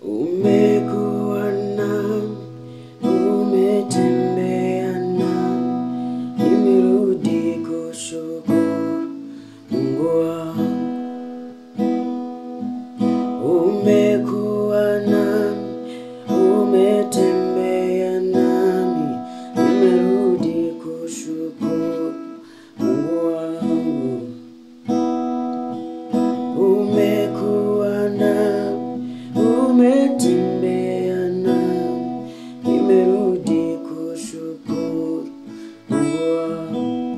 Umekuwa nami, umetembea nami, nimerudi kushukuru Mungu wangu. Umekuwa nami, umetembea nami, nimerudi kushukuru Mungu wangu. Umekuwa nami, umetembea nami, nimerudi kushukuru Mungu wangu.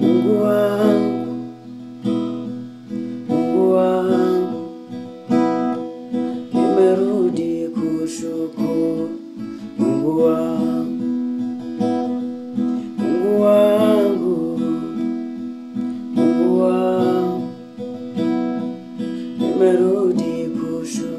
Mungu wangu, Mungu wangu, nimerudi kushukuru Mungu wangu. Mungu wangu, Mungu wangu, nimerudi kushukuru